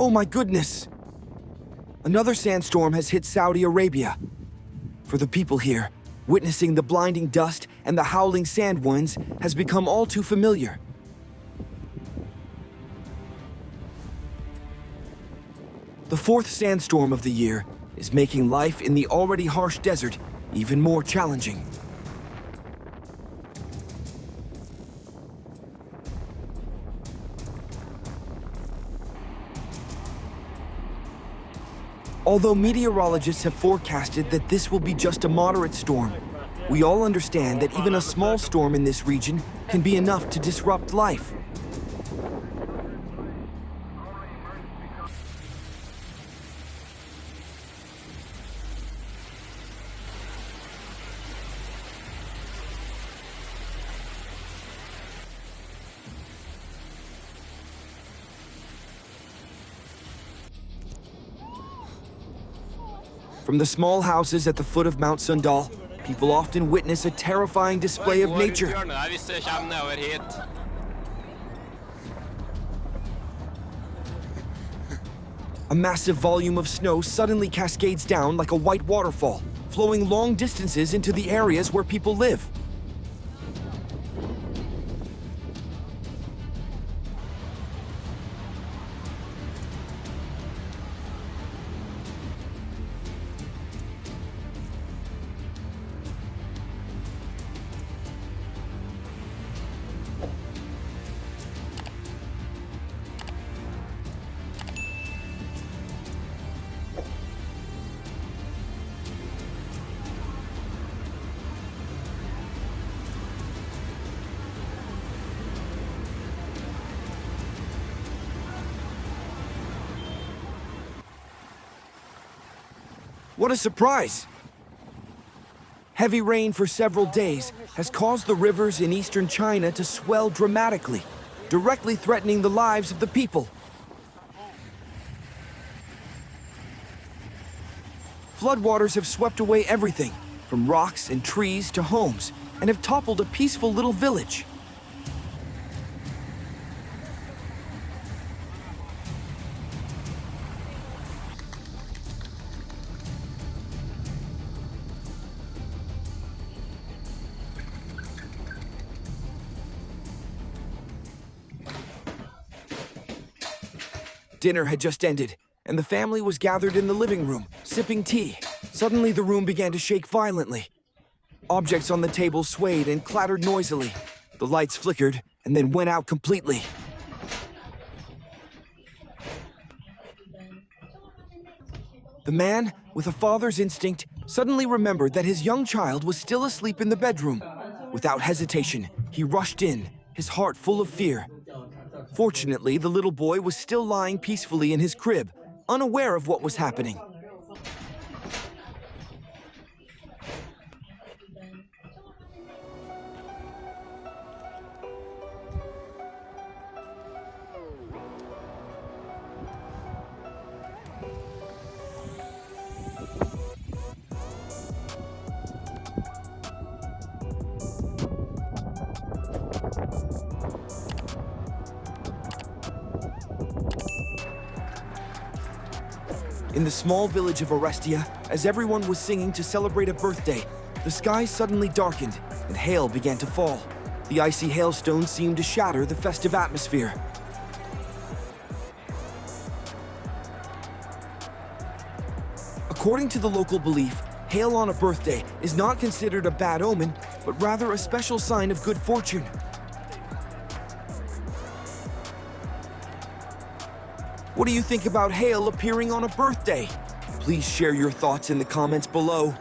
Oh my goodness! Another sandstorm has hit Saudi Arabia. For the people here, witnessing the blinding dust and the howling sand winds has become all too familiar. The fourth sandstorm of the year is making life in the already harsh desert even more challenging. Although meteorologists have forecasted that this will be just a moderate storm, we all understand that even a small storm in this region can be enough to disrupt life. From the small houses at the foot of Mount Sundal, people often witness a terrifying display of nature. A massive volume of snow suddenly cascades down like a white waterfall, flowing long distances into the areas where people live. What a surprise! Heavy rain for several days has caused the rivers in eastern China to swell dramatically, directly threatening the lives of the people. Floodwaters have swept away everything, from rocks and trees to homes, and have toppled a peaceful little village. Dinner had just ended, and the family was gathered in the living room, sipping tea. Suddenly, the room began to shake violently. Objects on the table swayed and clattered noisily. The lights flickered and then went out completely. The man, with a father's instinct, suddenly remembered that his young child was still asleep in the bedroom. Without hesitation, he rushed in, his heart full of fear. Fortunately, the little boy was still lying peacefully in his crib, unaware of what was happening. In the small village of Orestia, as everyone was singing to celebrate a birthday, the sky suddenly darkened and hail began to fall. The icy hailstones seemed to shatter the festive atmosphere. According to the local belief, hail on a birthday is not considered a bad omen, but rather a special sign of good fortune. What do you think about hail appearing on a birthday? Please share your thoughts in the comments below.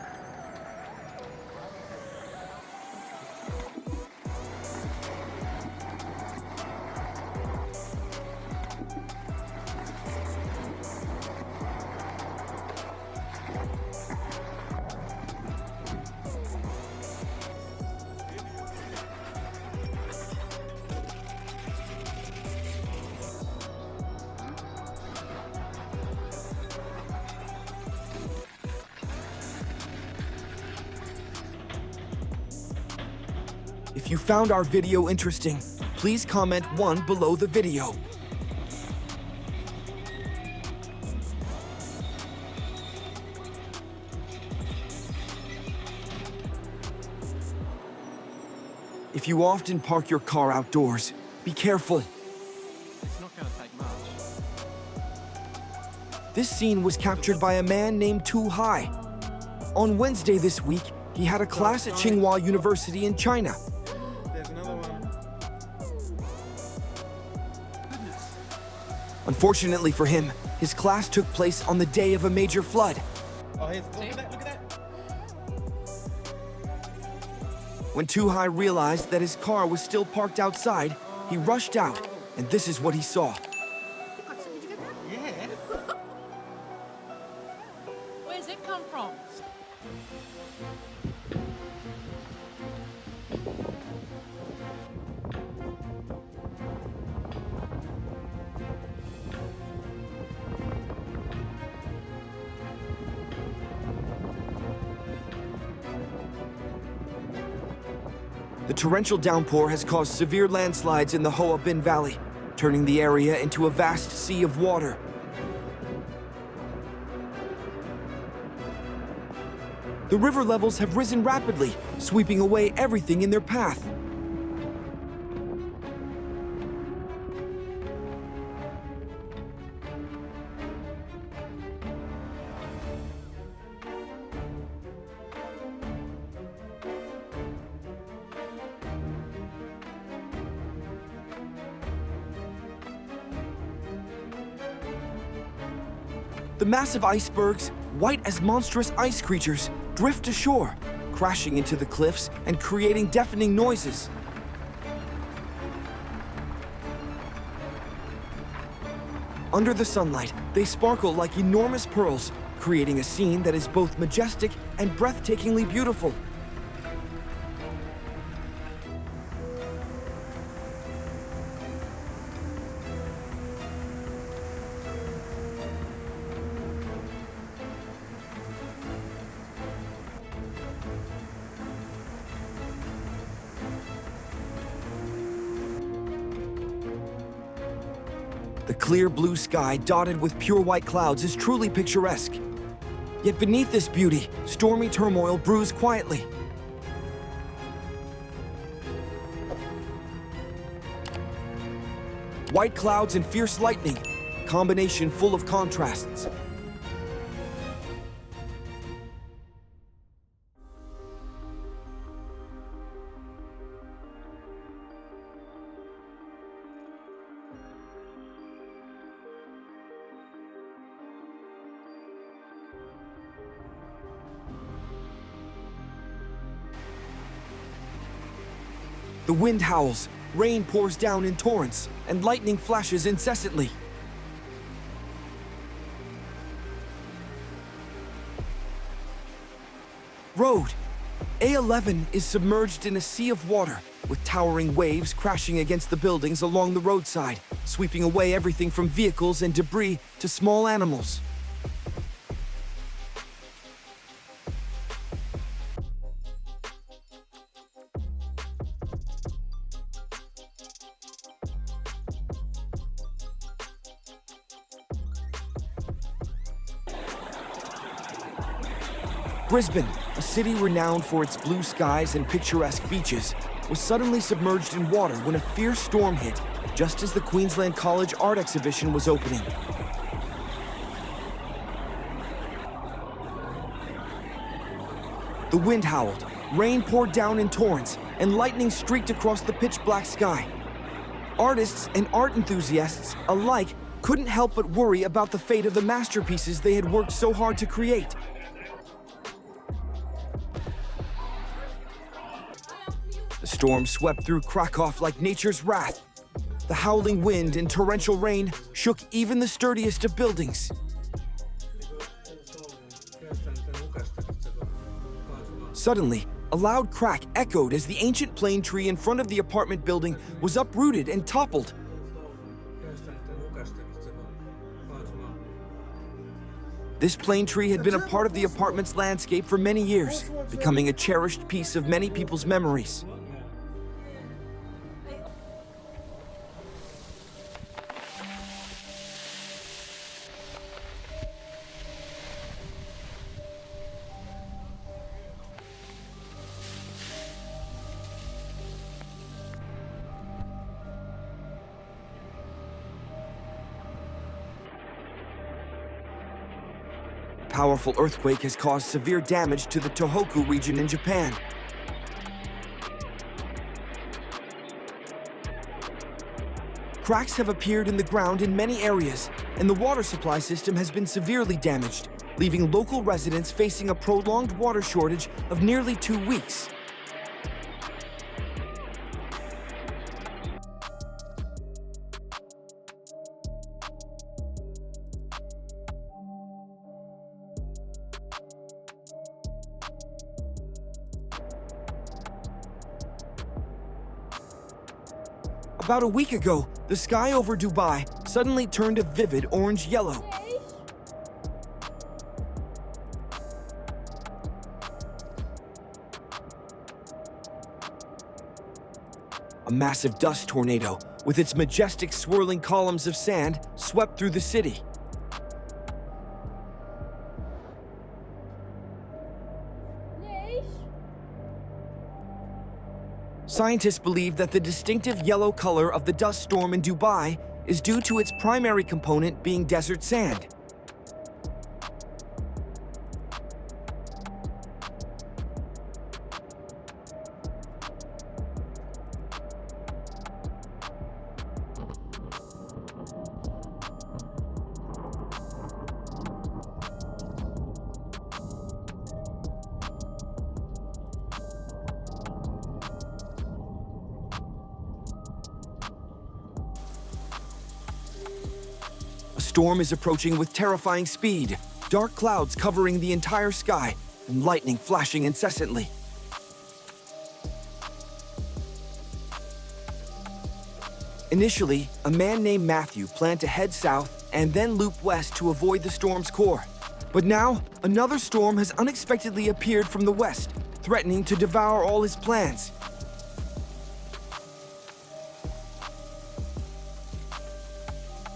If you found our video interesting, please comment 1 below the video. If you often park your car outdoors, be careful. It's not going to take much. This scene was captured by a man named Tu Hai. On Wednesday this week, he had a class at Tsinghua University in China. There's another one. Unfortunately for him, his class took place on the day of a major flood. Oh, look at that, look at that. When Tu Hai realized that his car was still parked outside, he rushed out, and this is what he saw. Yeah. Where's it come from? The torrential downpour has caused severe landslides in the Hoa Binh Valley, turning the area into a vast sea of water. The river levels have risen rapidly, sweeping away everything in their path. The massive icebergs, white as monstrous ice creatures, drift ashore, crashing into the cliffs and creating deafening noises. Under the sunlight, they sparkle like enormous pearls, creating a scene that is both majestic and breathtakingly beautiful. The clear blue sky dotted with pure white clouds is truly picturesque. Yet beneath this beauty, stormy turmoil brews quietly. White clouds and fierce lightning, combination full of contrasts. The wind howls, rain pours down in torrents, and lightning flashes incessantly. Road. A11 is submerged in a sea of water, with towering waves crashing against the buildings along the roadside, sweeping away everything from vehicles and debris to small animals. Brisbane, a city renowned for its blue skies and picturesque beaches, was suddenly submerged in water when a fierce storm hit, just as the Queensland College art exhibition was opening. The wind howled, rain poured down in torrents, and lightning streaked across the pitch-black sky. Artists and art enthusiasts alike couldn't help but worry about the fate of the masterpieces they had worked so hard to create. The storm swept through Krakow like nature's wrath. The howling wind and torrential rain shook even the sturdiest of buildings. Suddenly, a loud crack echoed as the ancient plane tree in front of the apartment building was uprooted and toppled. This plane tree had been a part of the apartment's landscape for many years, becoming a cherished piece of many people's memories. powerful earthquake has caused severe damage to the Tohoku region in Japan. Cracks have appeared in the ground in many areas, and the water supply system has been severely damaged, leaving local residents facing a prolonged water shortage of nearly 2 weeks. About a week ago, the sky over Dubai suddenly turned a vivid orange-yellow. A massive dust tornado, with its majestic swirling columns of sand, swept through the city. Scientists believe that the distinctive yellow color of the dust storm in Dubai is due to its primary component being desert sand. A storm is approaching with terrifying speed, dark clouds covering the entire sky, and lightning flashing incessantly. Initially, a man named Matthew planned to head south and then loop west to avoid the storm's core. But now, another storm has unexpectedly appeared from the west, threatening to devour all his plans.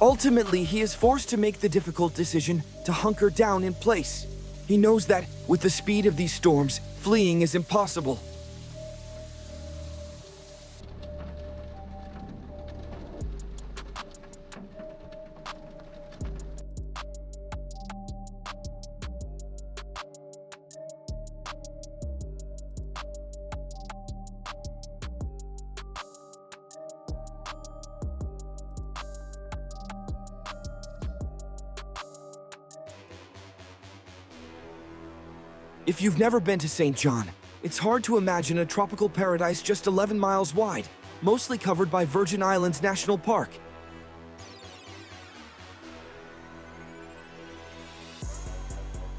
Ultimately, he is forced to make the difficult decision to hunker down in place. He knows that, with the speed of these storms, fleeing is impossible. If you've never been to St. John, it's hard to imagine a tropical paradise just 11 miles wide, mostly covered by Virgin Islands National Park.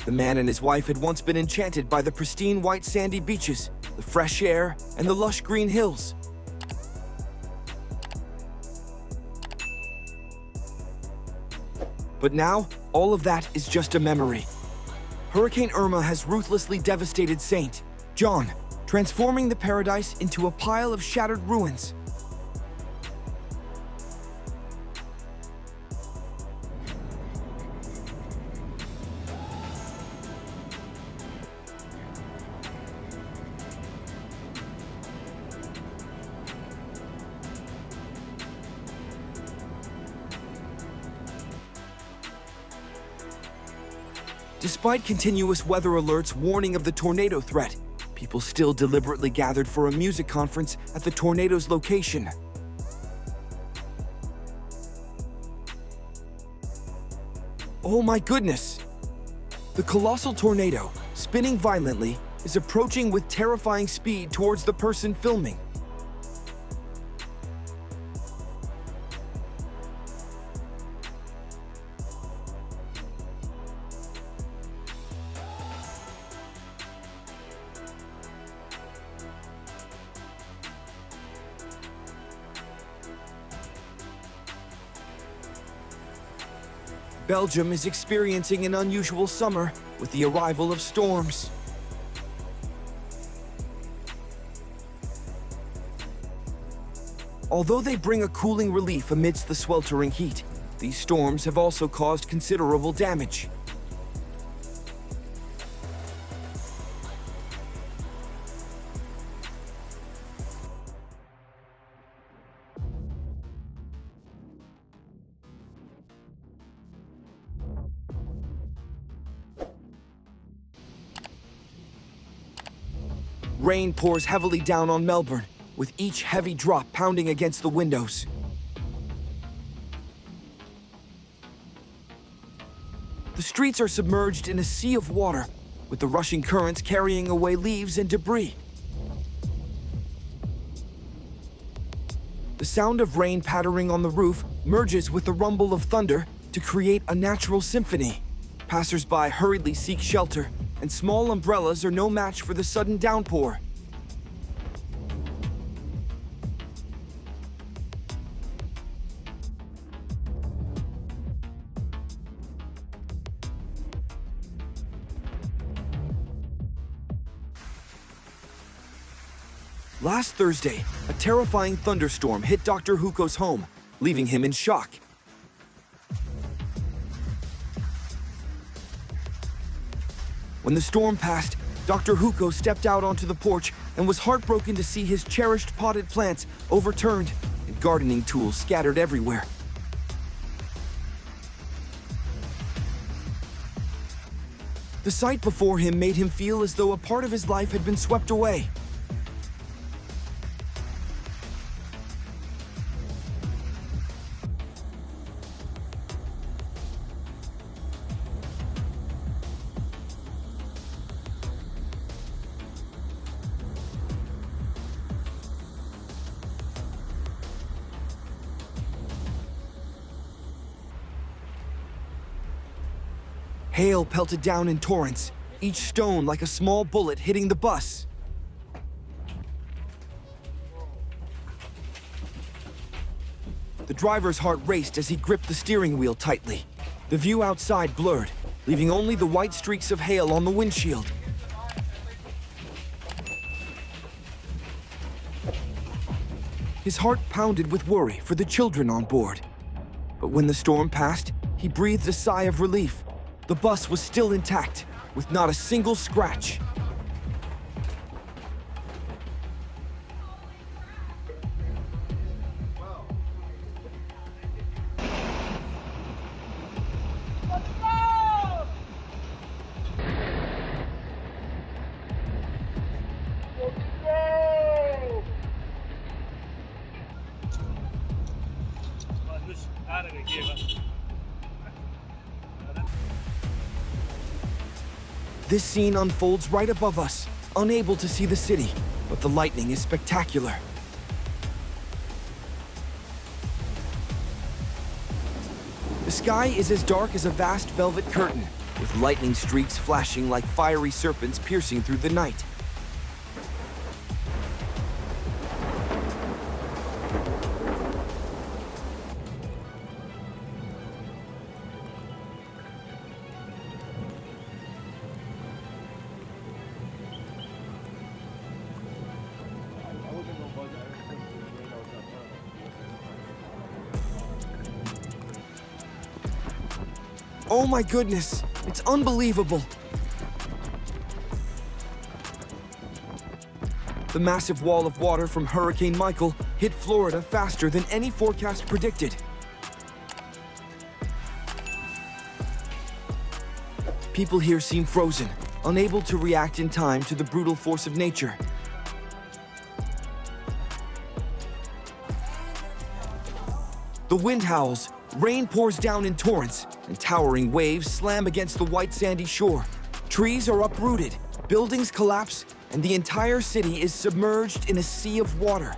The man and his wife had once been enchanted by the pristine white sandy beaches, the fresh air, and the lush green hills. But now, all of that is just a memory. Hurricane Irma has ruthlessly devastated St. John, transforming the paradise into a pile of shattered ruins. Despite continuous weather alerts warning of the tornado threat, people still deliberately gathered for a music conference at the tornado's location. Oh my goodness! The colossal tornado, spinning violently, is approaching with terrifying speed towards the person filming. Belgium is experiencing an unusual summer with the arrival of storms. Although they bring a cooling relief amidst the sweltering heat, these storms have also caused considerable damage. Rain pours heavily down on Melbourne, with each heavy drop pounding against the windows. The streets are submerged in a sea of water, with the rushing currents carrying away leaves and debris. The sound of rain pattering on the roof merges with the rumble of thunder to create a natural symphony. Passers-by hurriedly seek shelter, and small umbrellas are no match for the sudden downpour. Last Thursday, a terrifying thunderstorm hit Dr. Huko's home, leaving him in shock. When the storm passed, Dr. Huko stepped out onto the porch and was heartbroken to see his cherished potted plants overturned and gardening tools scattered everywhere. The sight before him made him feel as though a part of his life had been swept away. Hail pelted down in torrents, each stone like a small bullet hitting the bus. The driver's heart raced as he gripped the steering wheel tightly. The view outside blurred, leaving only the white streaks of hail on the windshield. His heart pounded with worry for the children on board. But when the storm passed, he breathed a sigh of relief. The bus was still intact, with not a single scratch. This scene unfolds right above us, unable to see the city, but the lightning is spectacular. The sky is as dark as a vast velvet curtain, with lightning streaks flashing like fiery serpents piercing through the night. Oh my goodness, it's unbelievable. The massive wall of water from Hurricane Michael hit Florida faster than any forecast predicted. People here seem frozen, unable to react in time to the brutal force of nature. The wind howls, rain pours down in torrents, and towering waves slam against the white sandy shore. Trees are uprooted, buildings collapse, and the entire city is submerged in a sea of water.